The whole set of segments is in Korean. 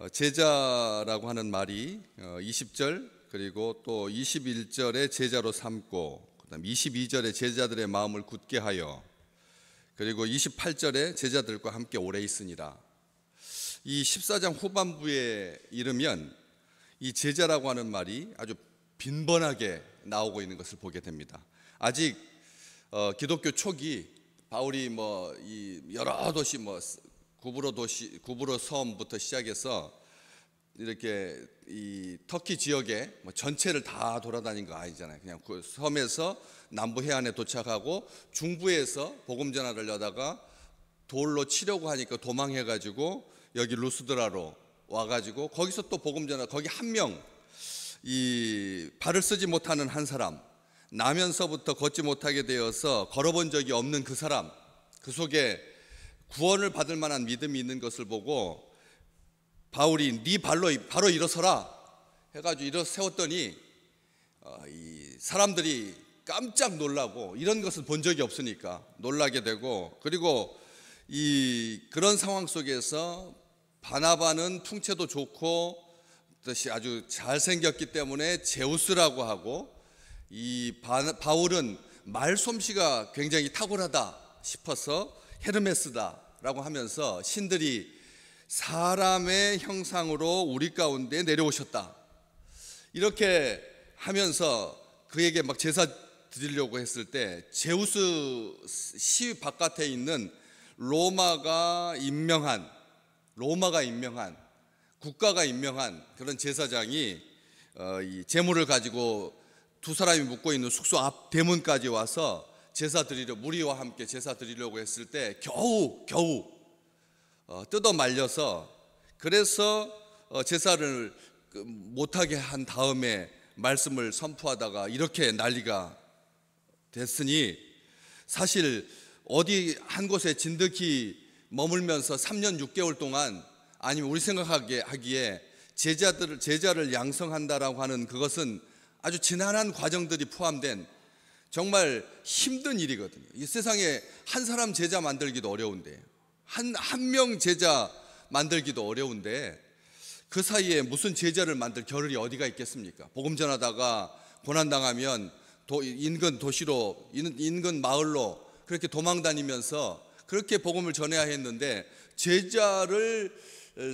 제자라고 하는 말이 20절 그리고 또 21절에 제자로 삼고 그다음 22절에 제자들의 마음을 굳게 하여 그리고 28절에 제자들과 함께 오래 있으니라. 이 14장 후반부에 이르면 이 제자라고 하는 말이 아주 빈번하게 나오고 있는 것을 보게 됩니다. 아직 기독교 초기 바울이 이 여러 도시 구브로 섬부터 시작해서 이렇게 이 터키 지역에 전체를 다 돌아다닌 거 아니잖아요. 그냥 그 섬에서 남부 해안에 도착하고 중부에서 복음 전하를 하다가 돌로 치려고 하니까 도망해가지고 여기 루스드라로 와가지고 거기서 또 복음 전하, 거기 한 명, 이 발을 쓰지 못하는 한 사람, 나면서부터 걷지 못하게 되어서 걸어본 적이 없는 그 사람, 그 속에 구원을 받을 만한 믿음이 있는 것을 보고 바울이 네 발로 바로 일어서라 해가지고 일어 세웠더니 이 사람들이 깜짝 놀라고, 이런 것을 본 적이 없으니까 놀라게 되고, 그리고 그런 상황 속에서 바나바는 풍채도 좋고 뜻이 아주 잘생겼기 때문에 제우스라고 하고, 이 바울은 말솜씨가 굉장히 탁월하다 싶어서 헤르메스다라고 하면서 신들이 사람의 형상으로 우리 가운데 내려오셨다 이렇게 하면서 그에게 막 제사 드리려고 했을 때 제우스 시 바깥에 있는 로마가 임명한 국가가 임명한 그런 제사장이 이 제물을 가지고 두 사람이 묵고 있는 숙소 앞 대문까지 와서 무리와 함께 제사 드리려고 했을 때 겨우 뜯어 말려서, 그래서 제사를 못하게 한 다음에 말씀을 선포하다가 이렇게 난리가 됐으니, 사실 어디 한 곳에 진득이 머물면서 3년 6개월 동안, 아니면 우리 생각하기에 제자를 양성한다라고 하는 그것은 아주 지난한 과정들이 포함된 정말 힘든 일이거든요. 이 세상에 한 사람 제자 만들기도 어려운데, 한 명 제자 만들기도 어려운데, 그 사이에 무슨 제자를 만들 겨를이 어디가 있겠습니까? 복음 전하다가 고난당하면 인근 도시로, 인근 마을로 그렇게 도망다니면서 그렇게 복음을 전해야 했는데, 제자를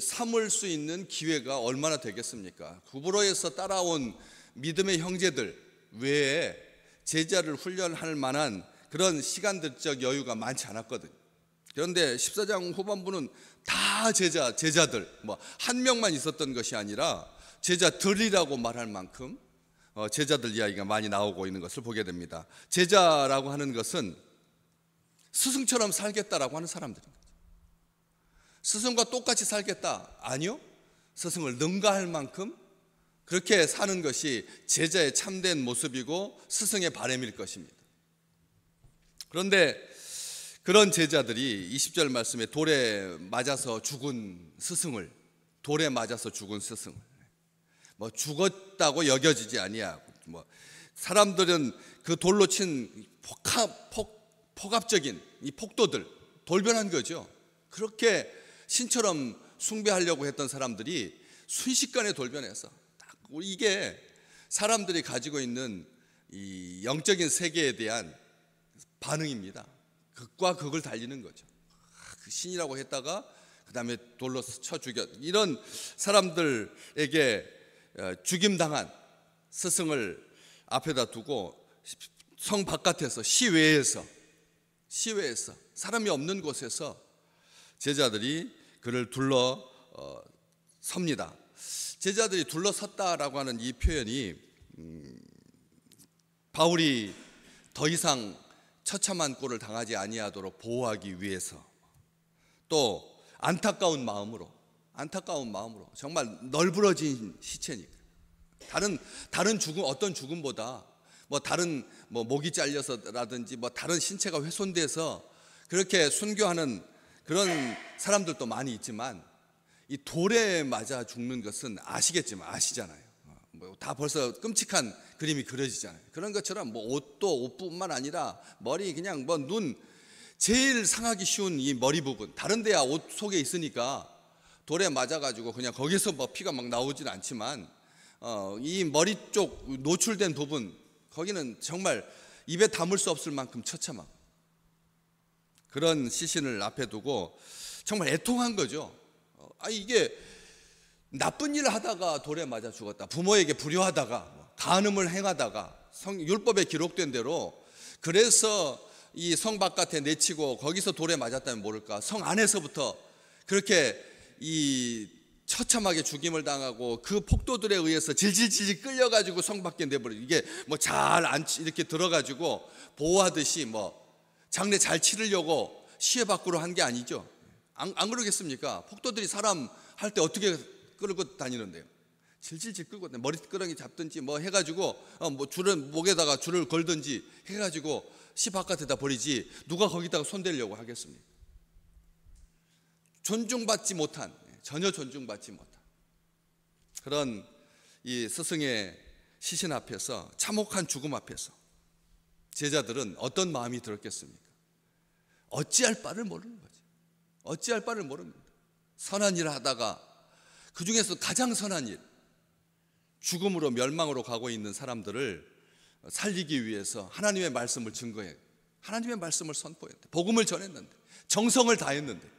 삼을 수 있는 기회가 얼마나 되겠습니까? 구브로에서 따라온 믿음의 형제들 외에 제자를 훈련할 만한 그런 시간적 여유가 많지 않았거든요. 그런데 14장 후반부는 다 제자들, 한 명만 있었던 것이 아니라 제자들이라고 말할 만큼 제자들 이야기가 많이 나오고 있는 것을 보게 됩니다. 제자라고 하는 것은 스승처럼 살겠다라고 하는 사람들입니다. 스승과 똑같이 살겠다? 아니요. 스승을 능가할 만큼 그렇게 사는 것이 제자의 참된 모습이고 스승의 바람일 것입니다. 그런데 그런 제자들이 20절 말씀에 돌에 맞아서 죽은 스승을 죽었다고 여겨지지 아니하고, 사람들은 그 돌로 친 폭압적인 이 폭도들, 돌변한 거죠. 그렇게 신처럼 숭배하려고 했던 사람들이 순식간에 돌변해서, 이게 사람들이 가지고 있는 이 영적인 세계에 대한 반응입니다. 극과 극을 달리는 거죠. 그 신이라고 했다가 그 다음에 돌로 쳐 죽여, 이런 사람들에게 죽임당한 스승을 앞에다 두고 성 바깥에서 시외에서 사람이 없는 곳에서 제자들이 그를 둘러 섭니다. 제자들이 둘러섰다라고 하는 이 표현이 바울이 더 이상 처참한 꼴을 당하지 아니하도록 보호하기 위해서, 또 안타까운 마음으로 정말 널브러진 시체니까, 다른 죽음, 어떤 죽음보다 목이 잘려서라든지 다른 신체가 훼손돼서 그렇게 순교하는 그런 사람들도 많이 있지만, 이 돌에 맞아 죽는 것은 아시잖아요. 다 벌써 끔찍한 그림이 그려지잖아요. 그런 것처럼 옷뿐만 아니라 머리, 그냥 눈, 제일 상하기 쉬운 이 머리 부분, 다른 데야 옷 속에 있으니까 돌에 맞아가지고 그냥 거기서 뭐 피가 막 나오진 않지만 이 머리 쪽 노출된 부분, 거기는 정말 입에 담을 수 없을 만큼 처참하고, 그런 시신을 앞에 두고 정말 애통한 거죠. 이게 나쁜 일을 하다가 돌에 맞아 죽었다, 부모에게 불효하다가 간음을 행하다가 율법에 기록된 대로, 그래서 이 성 바깥에 내치고 거기서 돌에 맞았다면 모를까, 성 안에서부터 그렇게 이 처참하게 죽임을 당하고 그 폭도들에 의해서 질질질 끌려가지고 성 밖에 내버려, 이게 뭐 잘 안 이렇게 들어가지고 보호하듯이 뭐 장례 잘 치르려고 시해 밖으로 한 게 아니죠. 안 그러겠습니까? 폭도들이 사람 할 때 어떻게 끌고 다니는데요? 질질질 끌고 머리끄러기 잡든지 뭐 해가지고 뭐 줄을 목에다가 줄을 걸든지 해가지고 시 바깥에다 버리지, 누가 거기다가 손대려고 하겠습니까? 존중받지 못한, 전혀 존중받지 못한 그런 이 스승의 시신 앞에서, 참혹한 죽음 앞에서 제자들은 어떤 마음이 들었겠습니까? 어찌할 바를 모르는 거죠. 어찌할 바를 모릅니다. 선한 일을 하다가 그 중에서 가장 선한 일, 죽음으로 멸망으로 가고 있는 사람들을 살리기 위해서 하나님의 말씀을 증거해, 하나님의 말씀을 선포했는데, 복음을 전했는데, 정성을 다했는데,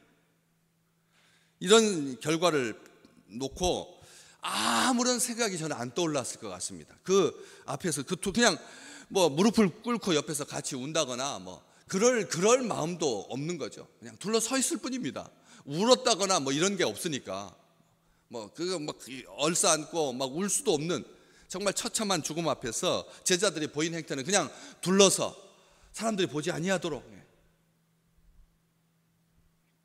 이런 결과를 놓고 아무런 생각이 저는 안 떠올랐을 것 같습니다. 그 앞에서 그냥 뭐 무릎을 꿇고 옆에서 같이 운다거나 뭐 그럴 마음도 없는 거죠. 그냥 둘러서 있을 뿐입니다. 울었다거나 뭐 이런 게 없으니까, 뭐 그거 막 얼싸안고 막 울 수도 없는 정말 처참한 죽음 앞에서 제자들이 보인 행태는 그냥 둘러서 사람들이 보지 아니하도록.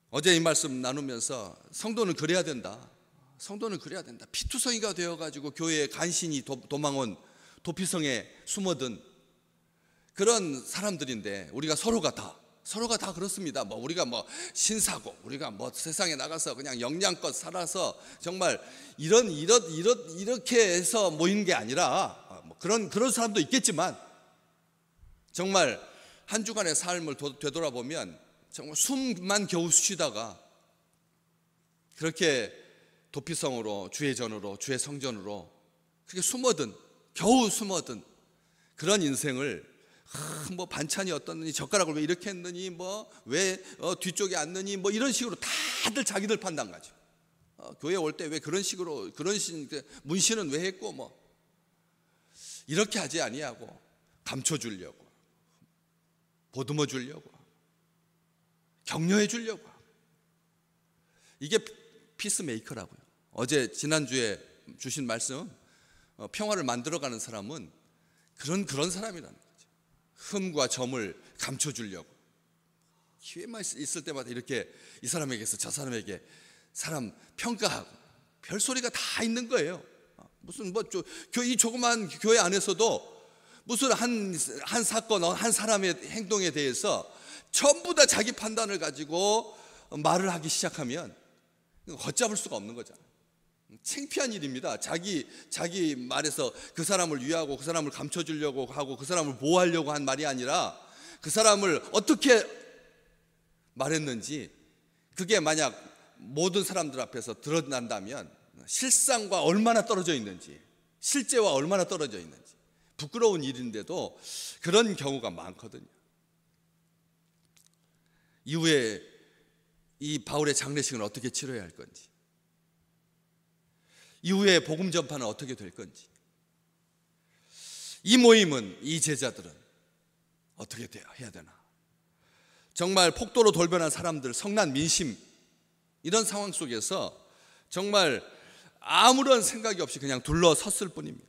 어제 이 말씀 나누면서 성도는 그래야 된다, 성도는 그래야 된다, 피투성이가 되어가지고 교회에 간신히 도망온 도피성에 숨어든 그런 사람들인데, 우리가 서로가 다 그렇습니다. 뭐 우리가 뭐 신사고, 우리가 뭐 세상에 나가서 그냥 영양껏 살아서 정말 이렇게 해서 모이는 게 아니라, 뭐 그런 사람도 있겠지만, 정말 한 주간의 삶을 되돌아보면 정말 숨만 겨우 쉬다가 그렇게 도피성으로, 주의 전으로, 주의 성전으로 그렇게 겨우 숨어든 그런 인생을, 뭐 반찬이 어떻느니, 젓가락을 왜 이렇게 했느니, 뭐 왜 뒤쪽에 앉느니, 뭐 이런 식으로 다들 자기들 판단가죠. 교회 올 때 왜 그런 식으로, 문신은 왜 했고, 뭐 이렇게 하지 아니하고 감춰주려고, 보듬어 주려고, 격려해 주려고, 이게 피스메이커라고요. 어제 지난주에 주신 말씀, 평화를 만들어가는 사람은 그런 사람이라는 거죠. 흠과 점을 감춰주려고 기회만 있을 때마다 이렇게 이 사람에게서 저 사람에게 사람 평가하고, 별소리가 다 있는 거예요. 무슨 이 조그만 교회 안에서도 무슨 한 사건, 한 사람의 행동에 대해서 전부 다 자기 판단을 가지고 말을 하기 시작하면 걷잡을 수가 없는 거잖아요. 창피한 일입니다. 자기 말에서 그 사람을 위하고 그 사람을 감춰주려고 하고 그 사람을 보호하려고 한 말이 아니라, 그 사람을 어떻게 말했는지 그게 만약 모든 사람들 앞에서 드러난다면 실상과 얼마나 떨어져 있는지, 실제와 얼마나 떨어져 있는지, 부끄러운 일인데도 그런 경우가 많거든요. 이후에 이 바울의 장례식은 어떻게 치러야 할 건지, 이후에 복음 전파는 어떻게 될 건지, 이 모임은, 이 제자들은 어떻게 해야 되나. 정말 폭도로 돌변한 사람들, 성난 민심, 이런 상황 속에서 정말 아무런 생각이 없이 그냥 둘러섰을 뿐입니다.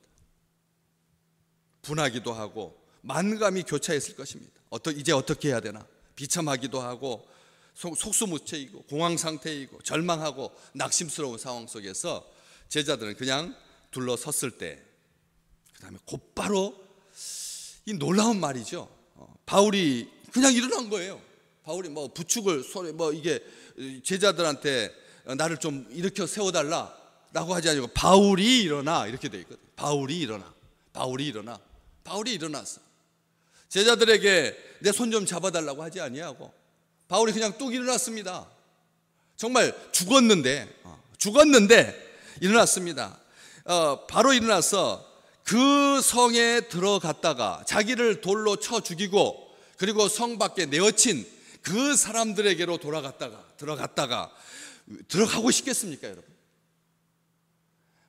분하기도 하고 만감이 교차했을 것입니다. 이제 어떻게 해야 되나, 비참하기도 하고 속수무책이고 공황 상태이고 절망하고 낙심스러운 상황 속에서 제자들은 그냥 둘러섰을 때, 그 다음에 곧바로 이 놀라운 말이죠. 바울이 그냥 일어난 거예요. 바울이 뭐 부축을 이게 제자들한테 나를 좀 일으켜 세워달라라고 하지 않고 바울이 일어나, 이렇게 돼 있거든요. 바울이 일어났어. 제자들에게 내 손 좀 잡아달라고 하지 아니하고 바울이 그냥 뚝 일어났습니다. 정말 죽었는데 죽었는데 일어났습니다. 바로 일어나서 그 성에 들어갔다가 자기를 돌로 쳐 죽이고 그리고 성 밖에 내어친 그 사람들에게로 들어가고 싶겠습니까, 여러분?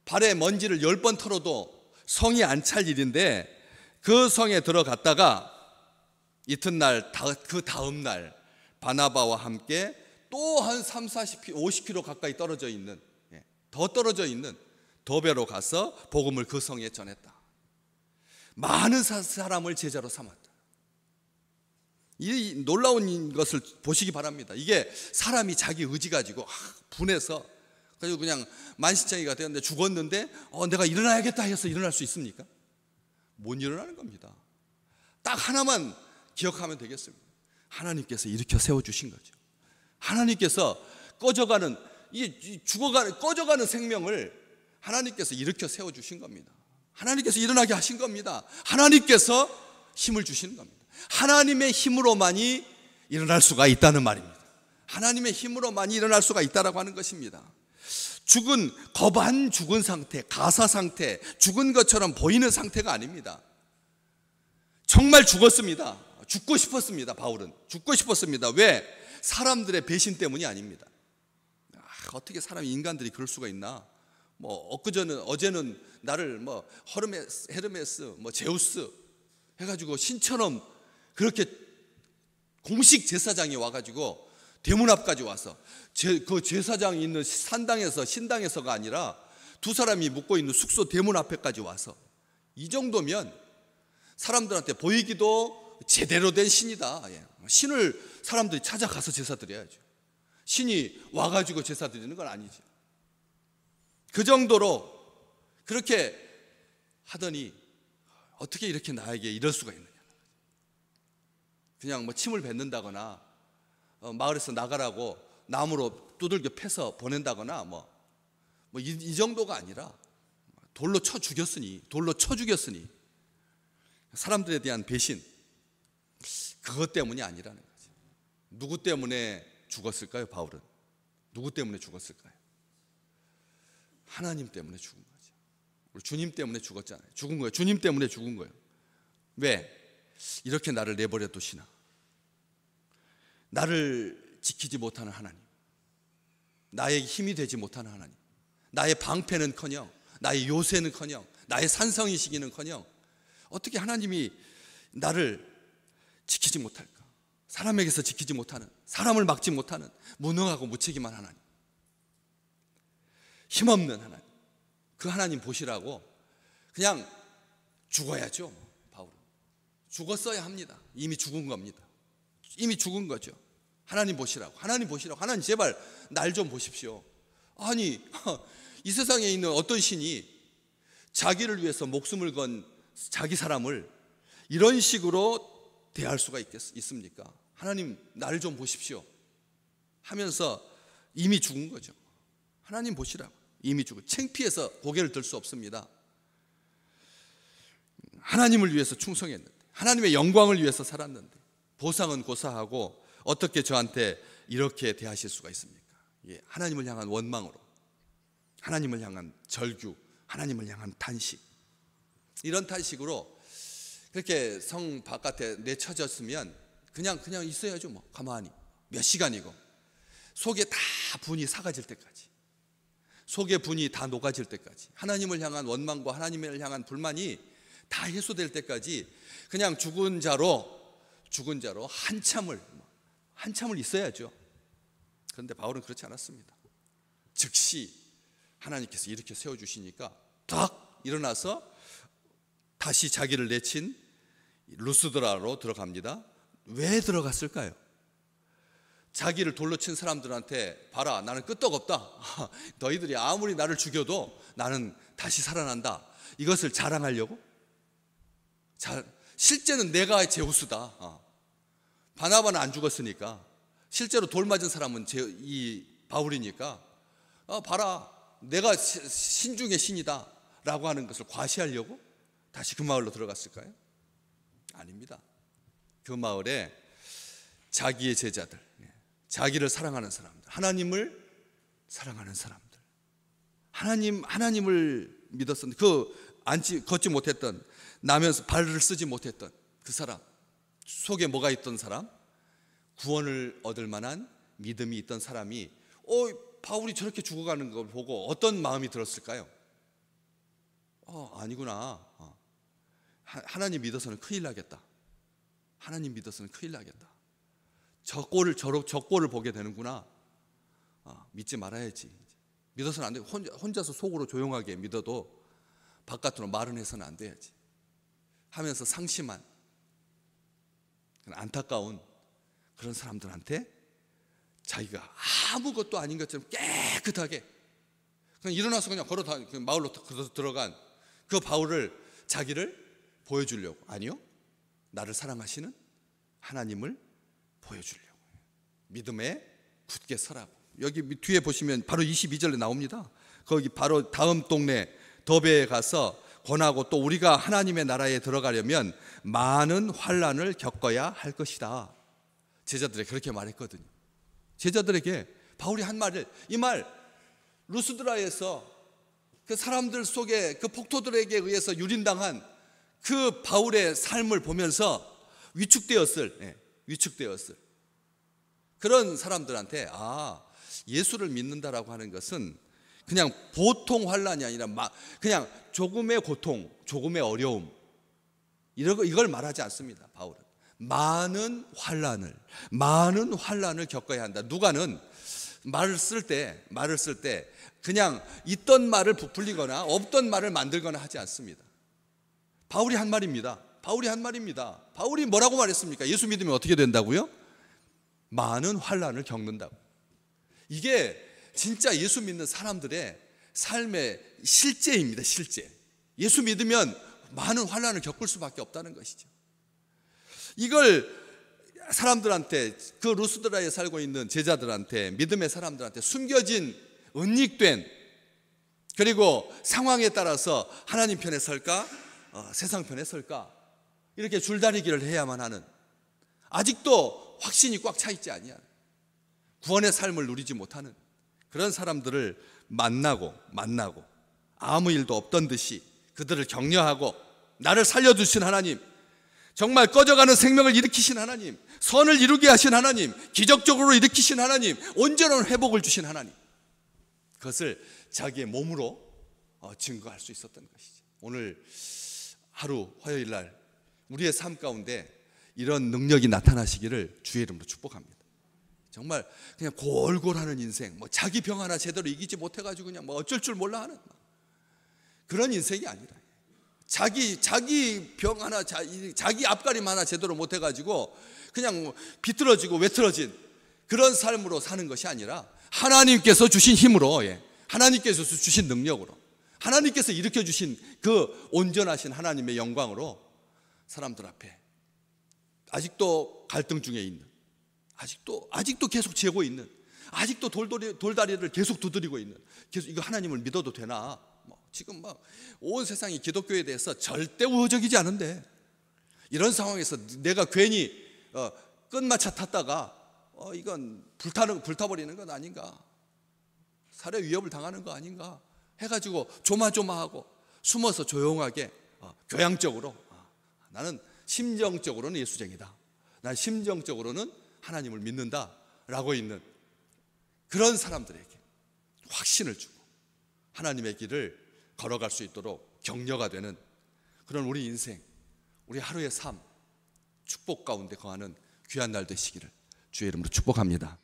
발에 먼지를 10번 털어도 성이 안 찰 일인데 그 성에 들어갔다가 이튿날 그 다음 날 바나바와 함께 또 한 3, 50km 가까이 떨어져 있는, 더 떨어져 있는 더베로 가서 복음을 그 성에 전했다. 많은 사람을 제자로 삼았다. 이 놀라운 것을 보시기 바랍니다. 이게 사람이 자기 의지 가지고 분해서 그리고 그냥 만신창이가 되었는데 죽었는데 내가 일어나야겠다 해서 일어날 수 있습니까? 못 일어나는 겁니다. 딱 하나만 기억하면 되겠습니다. 하나님께서 일으켜 세워주신 거죠. 하나님께서 꺼져가는 생명을 하나님께서 일으켜 세워주신 겁니다. 하나님께서 일어나게 하신 겁니다. 하나님께서 힘을 주시는 겁니다. 하나님의 힘으로만이 일어날 수가 있다는 말입니다. 하나님의 힘으로만이 일어날 수가 있다라고 하는 것입니다. 겁한 죽은 상태, 가사 상태, 죽은 것처럼 보이는 상태가 아닙니다. 정말 죽었습니다. 죽고 싶었습니다. 바울은 죽고 싶었습니다. 왜? 사람들의 배신 때문이 아닙니다. 어떻게 인간들이 그럴 수가 있나? 어제는 나를 헤르메스, 제우스 해가지고 신처럼 그렇게 공식 제사장이 와가지고 대문 앞까지 와서 그 제사장이 있는 신당에서가 아니라 두 사람이 묵고 있는 숙소 대문 앞에까지 와서 이 정도면 사람들한테 보이기도 제대로 된 신이다. 신을 사람들이 찾아가서 제사 드려야죠. 신이 와가지고 제사 드리는 건 아니죠. 그 정도로 그렇게 하더니 어떻게 이렇게 나에게 이럴 수가 있느냐. 그냥 침을 뱉는다거나 마을에서 나가라고 나무로 두들겨 패서 보낸다거나 이 정도가 아니라 돌로 쳐 죽였으니 사람들에 대한 배신, 그것 때문이 아니라는 거죠. 누구 때문에 죽었을까요? 바울은 누구 때문에 죽었을까요? 하나님 때문에 죽은 거죠. 우리 주님 때문에 죽었잖아요. 죽은 거예요. 주님 때문에 죽은 거예요. 왜? 이렇게 나를 내버려 두시나? 나를 지키지 못하는 하나님, 나의 힘이 되지 못하는 하나님, 나의 방패는커녕, 나의 요새는커녕, 나의 산성이시기는커녕 어떻게 하나님이 나를 지키지 못할까? 사람에게서 지키지 못하는, 사람을 막지 못하는 무능하고 무책임한 하나님, 힘없는 하나님, 그 하나님 보시라고 그냥 죽어야죠. 바울은 죽었어야 합니다. 이미 죽은 겁니다. 이미 죽은 거죠. 하나님 보시라고, 하나님 제발 날 좀 보십시오. 아니, 이 세상에 있는 어떤 신이 자기를 위해서 목숨을 건 자기 사람을 이런 식으로 대할 수가 있습니까? 하나님 나를 좀 보십시오 하면서 이미 죽은 거죠. 하나님 보시라고, 이미 죽은, 창피해서 고개를 들 수 없습니다. 하나님을 위해서 충성했는데, 하나님의 영광을 위해서 살았는데 보상은 고사하고 어떻게 저한테 이렇게 대하실 수가 있습니까? 하나님을 향한 원망으로, 하나님을 향한 절규, 하나님을 향한 탄식, 이런 탄식으로 그렇게 성 바깥에 내쳐졌으면 그냥 있어야죠. 가만히 몇 시간이고 속에 다 분이 사가질 때까지, 속에 분이 다 녹아질 때까지, 하나님을 향한 원망과 하나님을 향한 불만이 다 해소될 때까지 그냥 죽은 자로 한참을 있어야죠. 그런데 바울은 그렇지 않았습니다. 즉시 하나님께서 이렇게 세워주시니까 딱 일어나서 다시 자기를 내친 루스드라로 들어갑니다. 왜 들어갔을까요? 자기를 돌로 친 사람들한테 봐라, 나는 끄떡없다, 너희들이 아무리 나를 죽여도 나는 다시 살아난다, 이것을 자랑하려고? 실제는 내가 제우스다. 바나바는 안 죽었으니까, 실제로 돌 맞은 사람은 이 바울이니까 봐라, 내가 신 중의 신이다 라고 하는 것을 과시하려고 다시 그 마을로 들어갔을까요? 아닙니다. 그 마을에 자기의 제자들, 자기를 사랑하는 사람들, 하나님을 사랑하는 사람들, 하나님을 믿었었는데 걷지 못했던, 나면서 발을 쓰지 못했던 그 사람, 속에 뭐가 있던 사람, 구원을 얻을 만한 믿음이 있던 사람이 바울이 저렇게 죽어가는 걸 보고 어떤 마음이 들었을까요? 아니구나. 하나님 믿어서는 큰일 나겠다. 하나님 믿어서는 큰일 나겠다. 저 꼴을 보게 되는구나. 믿지 말아야지. 믿어서는 안 돼. 혼자서 속으로 조용하게 믿어도 바깥으로 말은 해서는 안 돼야지 하면서 상심한, 안타까운 그런 사람들한테 자기가 아무것도 아닌 것처럼 깨끗하게 그냥 일어나서 그냥 마을로 들어간 그 바울을, 자기를 보여주려고, 아니요, 나를 사랑하시는 하나님을 보여주려고 믿음에 굳게 서라고. 여기 뒤에 보시면 바로 22절에 나옵니다. 거기 바로 다음 동네 더베에 가서 권하고, 또 우리가 하나님의 나라에 들어가려면 많은 환난을 겪어야 할 것이다. 제자들에게 그렇게 말했거든요. 제자들에게 바울이 한 말을, 이 말 루스드라에서 그 사람들 속에 그 폭도들에게 의해서 유린당한 그 바울의 삶을 보면서 위축되었을 그런 사람들한테, 예수를 믿는다라고 하는 것은 그냥 보통 환난이 아니라 그냥 조금의 고통, 조금의 어려움, 이걸 말하지 않습니다. 바울은 많은 환난을 겪어야 한다. 누가는 말을 쓸 때 그냥 있던 말을 부풀리거나 없던 말을 만들거나 하지 않습니다. 바울이 한 말입니다. 바울이 뭐라고 말했습니까? 예수 믿으면 어떻게 된다고요? 많은 환난을 겪는다고. 이게 진짜 예수 믿는 사람들의 삶의 실제입니다. 실제. 예수 믿으면 많은 환난을 겪을 수밖에 없다는 것이죠. 이걸 사람들한테, 그 루스드라에 살고 있는 제자들한테, 믿음의 사람들한테 숨겨진, 은닉된, 그리고 상황에 따라서 하나님 편에 설까, 세상 편에 설까, 이렇게 줄다리기를 해야만 하는, 아직도 확신이 꽉 차 있지 아니한, 구원의 삶을 누리지 못하는 그런 사람들을 만나고 아무 일도 없던 듯이 그들을 격려하고, 나를 살려주신 하나님, 정말 꺼져가는 생명을 일으키신 하나님, 선을 이루게 하신 하나님, 기적적으로 일으키신 하나님, 온전한 회복을 주신 하나님, 그것을 자기의 몸으로 증거할 수 있었던 것이죠. 오늘 하루, 화요일 날 우리의 삶 가운데 이런 능력이 나타나시기를 주의 이름으로 축복합니다. 정말 그냥 골골하는 인생, 자기 병 하나 제대로 이기지 못해가지고 그냥 어쩔 줄 몰라 하는 그런 인생이 아니라, 자기 병 하나, 자기 앞가림 하나 제대로 못해가지고 그냥 비틀어지고 외틀어진 그런 삶으로 사는 것이 아니라, 하나님께서 주신 힘으로, 하나님께서 주신 능력으로, 하나님께서 일으켜 주신 그 온전하신 하나님의 영광으로 사람들 앞에 아직도 갈등 중에 있는, 아직도 계속 재고 있는, 아직도 돌다리를 계속 두드리고 있는, 계속 이거 하나님을 믿어도 되나? 지금 온 세상이 기독교에 대해서 절대 우호적이지 않은데, 이런 상황에서 내가 괜히 끝마차 탔다가 이건 불타버리는 건 아닌가, 살해 위협을 당하는 거 아닌가 해가지고 조마조마하고 숨어서 조용하게 교양적으로, 나는 심정적으로는 예수쟁이다, 난 심정적으로는 하나님을 믿는다라고 있는 그런 사람들에게 확신을 주고 하나님의 길을 걸어갈 수 있도록 격려가 되는 그런 우리 인생, 우리 하루의 삶, 축복 가운데 거하는 귀한 날 되시기를 주의 이름으로 축복합니다.